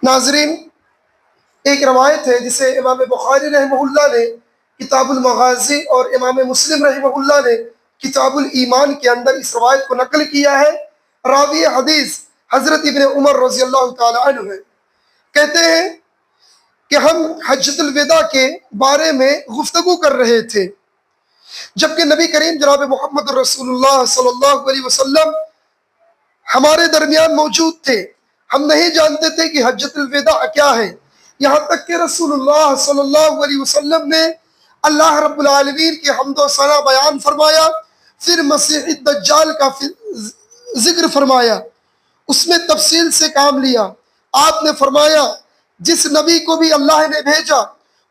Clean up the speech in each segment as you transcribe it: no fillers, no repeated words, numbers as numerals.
ناظرین، ایک روایت ہے جسے امام بخاری رحمہ اللہ نے کتاب المغازی اور امام مسلم رحمہ اللہ نے کتاب الایمان کے اندر اس روایت کو نقل کیا ہے۔ راوی حدیث حضرت ابن عمر رضی اللہ تعالی عنہ ہے، کہتے ہیں کہ ہم حجۃ الوداع کے بارے میں گفتگو کر رہے تھے، جبکہ نبی کریم جناب محمد رسول اللہ صلی اللہ علیہ وسلم ہمارے درمیان موجود تھے۔ ہم نہیں جانتے تھے کہ حجۃ الوداع کیا ہے، یہاں تک کہ رسول اللہ صلی اللہ علیہ وسلم نے اللہ رب العالمین کی حمد و ثنا بیان فرمایا، پھر مسیح الدجال کا ذکر فرمایا، اس میں تفصیل سے کام لیا۔ آپ نے فرمایا جس نبی کو بھی اللہ نے بھیجا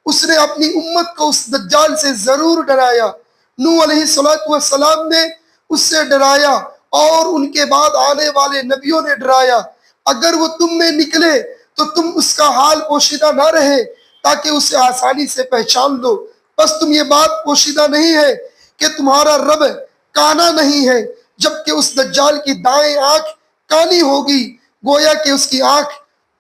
اس نے اپنی امت کو اس دجال سے ضرور ڈرایا۔ نوح علیہ السلام نے اس سے ڈرایا اور ان کے بعد آنے والے نبیوں نے ڈرایا۔ اگر وہ تم میں نکلے تو تم اس کا حال پوشیدہ نہ رہے تاکہ اسے آسانی سے پہچان لو۔ بس تم یہ بات پوشیدہ نہیں ہے کہ تمہارا رب کانا نہیں ہے، جبکہ اس دجال کی دائیں آنکھ کانی ہوگی، گویا کہ اس کی آنکھ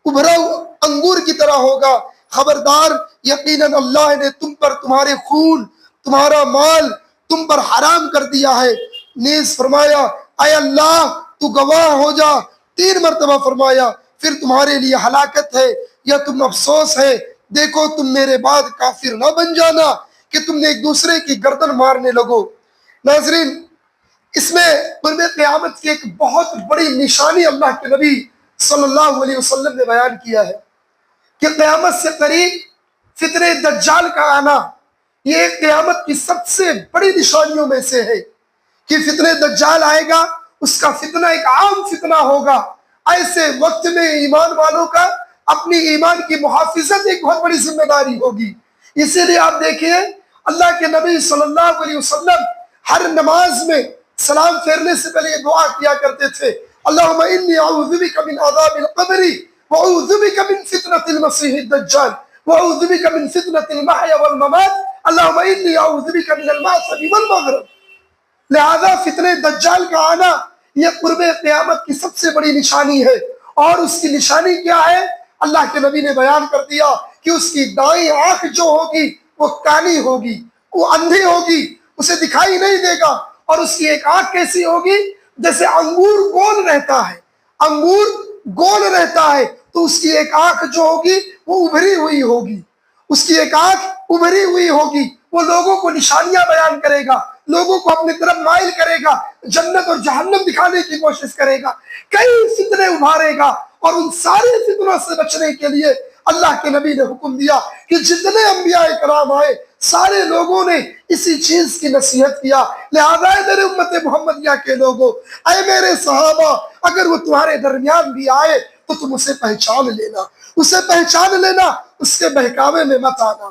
ابھرا انگور کی طرح ہوگا۔ خبردار، یقیناً اللہ نے تم پر تمہارے خون، تمہارا مال تم پر حرام کر دیا ہے۔ نیز فرمایا اے اللہ تو گواہ ہو جا، 3 مرتبہ فرمایا، پھر تمہارے لیے ہلاکت ہے یا تم افسوس ہے۔ دیکھو تم میرے بعد کافر نہ بن جانا کہ تم نے ایک دوسرے کی گردن مارنے لگو۔ ناظرین، اس میں قرب قیامت کی ایک بہت بڑی نشانی اللہ کے نبی صلی اللہ علیہ وسلم نے بیان کیا ہے کہ قیامت سے قریب فتنہ دجال کا آنا، یہ ایک قیامت کی سب سے بڑی نشانیوں میں سے ہے کہ فتنہ دجال آئے گا، اس کا فتنہ ایک عام فتنہ ہوگا۔ ایسے وقت میں ایمان والوں کا اپنی ایمان کی محافظت ایک بہت بڑی ذمہ داری ہوگی۔ اسی لیے آپ دیکھیے اللہ کے نبی صلی اللہ علیہ وسلم ہر نماز میں سلام پھیرنے سے پہلے یہ دعا کیا کرتے تھے، اللہم انی اعوذ بک من عذاب القبر واعوذ بک من فتنة المسیح الدجال واعوذ بک من فتنة المحیا والممات اللہم انی اعوذ بک من المعصم والمغرب۔ لہذا فتنہ دجال کا آنا یہ قرب قیامت کی سب سے بڑی نشانی ہے، اور اس کی نشانی کیا ہے؟ اللہ کے نبی نے بیان کر دیا کہ اس کی دائیں آنکھ جو ہوگی وہ کانی ہوگی، وہ اندھی ہوگی، اسے دکھائی نہیں دے گا، اور اس کی ایک آنکھ کیسی ہوگی؟ جیسے انگور گول رہتا ہے، انگور گول رہتا ہے تو اس کی ایک آنکھ جو ہوگی وہ ابھری ہوئی ہوگی، اس کی ایک آنکھ ابھری ہوئی ہوگی۔ وہ لوگوں کو نشانیاں بیان کرے گا، لوگوں کو اپنی طرف مائل کرے گا، جنت اور جہنم دکھانے کی کوشش کرے گا، کئی فتنے ابھارے گا، اور ان سارے فتنوں سے بچنے کے لیے اللہ کے نبی نے حکم دیا کہ جتنے انبیاء کرام آئے سارے لوگوں نے اسی چیز کی نصیحت کیا۔ لہذا اے میرے امت محمدیہ کے لوگوں، اے میرے صحابہ، اگر وہ تمہارے درمیان بھی آئے تو تم اسے پہچان لینا، اسے پہچان لینا، اس کے بہکاوے میں مت آنا۔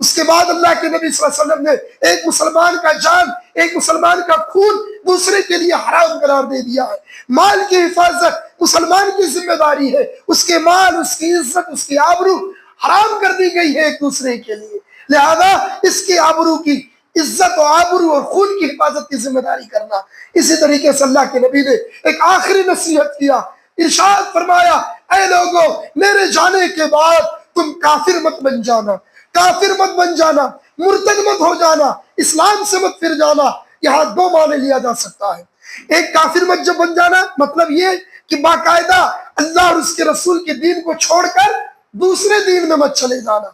اس کے بعد اللہ کے نبی صلی اللہ علیہ وسلم نے ایک مسلمان کا جان، ایک مسلمان کا خون دوسرے کے لیے حرام قرار دے دیا ہے۔ مال کی حفاظت مسلمان کی ذمہ داری ہے، اس کے مال، اس کی عزت، اس کی آبرو حرام کر دی گئی ہے ایک دوسرے کے لیے۔ لہذا اس کی آبرو کی عزت و آبرو اور خون کی حفاظت کی ذمہ داری کرنا۔ اسی طریقے سے اللہ کے نبی نے ایک آخری نصیحت کیا، ارشاد فرمایا اے لوگو میرے جانے کے بعد تم کافر مت بن جانا، کافر مت بن جانا، مرتد مت ہو جانا، اسلام سے مت پھر جانا۔ یہاں 2 معنی لیا جا سکتا ہے۔ ایک کافر مت جب بن جانا مطلب یہ کہ باقاعدہ اللہ اور اس کے رسول کے دین کو چھوڑ کر دوسرے دین میں مت چلے جانا،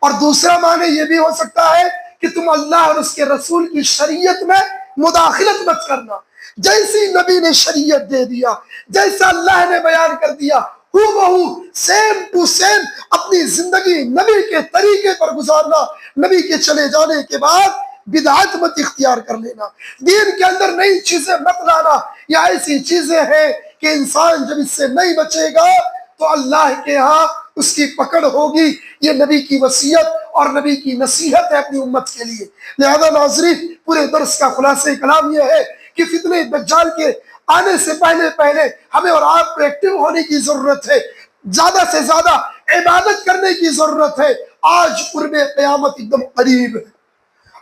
اور دوسرا معنی یہ بھی ہو سکتا ہے کہ تم اللہ اور اس کے رسول کی شریعت میں مداخلت مت کرنا۔ جیسی نبی نے شریعت دے دیا، جیسا اللہ نے بیان کر دیا، بہو سیم ٹو سیم اپنی زندگی نبی کے طریقے پر گزارنا۔ نبی کے چلے جانے کے بعد بدعت مت اختیار کر لینا، دین کے اندر نئی چیزیں مت لانا۔ یہ ایسی چیزیں ہیں کہ انسان جب اس سے نہیں بچے گا تو اللہ کے ہاں اس کی پکڑ ہوگی۔ یہ نبی کی وصیت اور نبی کی نصیحت ہے اپنی امت کے لیے۔ لہذا ناظرین، پورے درس کا خلاصہ کلام یہ ہے کہ فتنہ دجال کے آنے سے پہلے ہمیں اور آپ کو ایکٹیو ہونے کی ضرورت ہے، زیادہ سے زیادہ عبادت کرنے کی ضرورت ہے۔ آج قرب قیامت ایک دم قریب ہے۔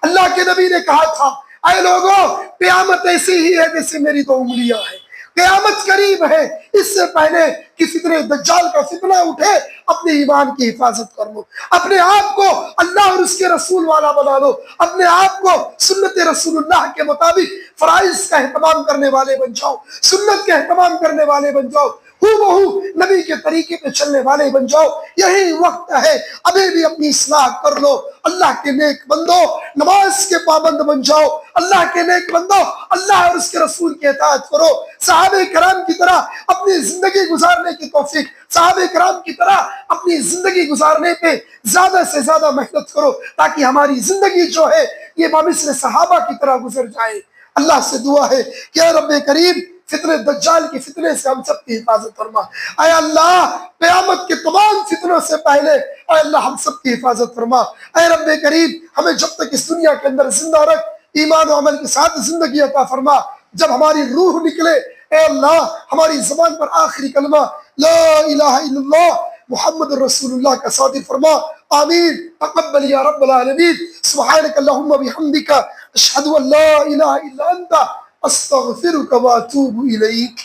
اللہ کے نبی نے کہا تھا اے لوگوں قیامت ایسی ہی ہے جیسے میری 2 انگلیاں ہیں، قیامت قریب ہے، اس سے پہلے کہ فتنہ دجال کا فتنہ اٹھے اپنے ایمان کی حفاظت کر لو، اپنے آپ کو اللہ اور اس کے رسول والا بنا لو، اپنے آپ کو سنت رسول اللہ کے مطابق فرائض کا اہتمام کرنے والے بن جاؤ، سنت کا اہتمام کرنے والے بن جاؤ، بہو نبی کے طریقے پہ چلنے والے بن جاؤ۔ یہی وقت ہے، ابھی بھی اپنی اصلاح کر لو، اللہ کے نیک بندو نماز کے پابند بن جاؤ، اللہ کے نیک بندو اللہ اور اس کے رسول کی اطاعت کرو، صحابہ کرام کی طرح اپنی زندگی گزارنے کی توفیق، صحابہ کرام کی طرح اپنی زندگی گزارنے پہ زیادہ سے زیادہ محنت کرو، تاکہ ہماری زندگی جو ہے یہ بمثل صحابہ کی طرح گزر جائے۔ اللہ سے دعا ہے کہ اے رب کریم فتنہ دجال کے فتنے سے ہم سب کی حفاظت فرما، اے اللہ قیامت کے تمام فتنوں سے پہلے اے اللہ ہم سب کی حفاظت فرما، اے رب کریم ہمیں جب تک اس دنیا کے اندر زندہ رکھ، ایمان و عمل کے ساتھ زندگی عطا فرما، جب ہماری روح نکلے اے اللہ ہماری زبان پر آخری کلمہ لا الہ الا اللہ محمد رسول اللہ کا صادر فرما، آمین۔ تقبل یا رب العالمین، سبحانک اللہم بحمدک اشہد ان لا الہ الا انت استغفرک واتوب الیک۔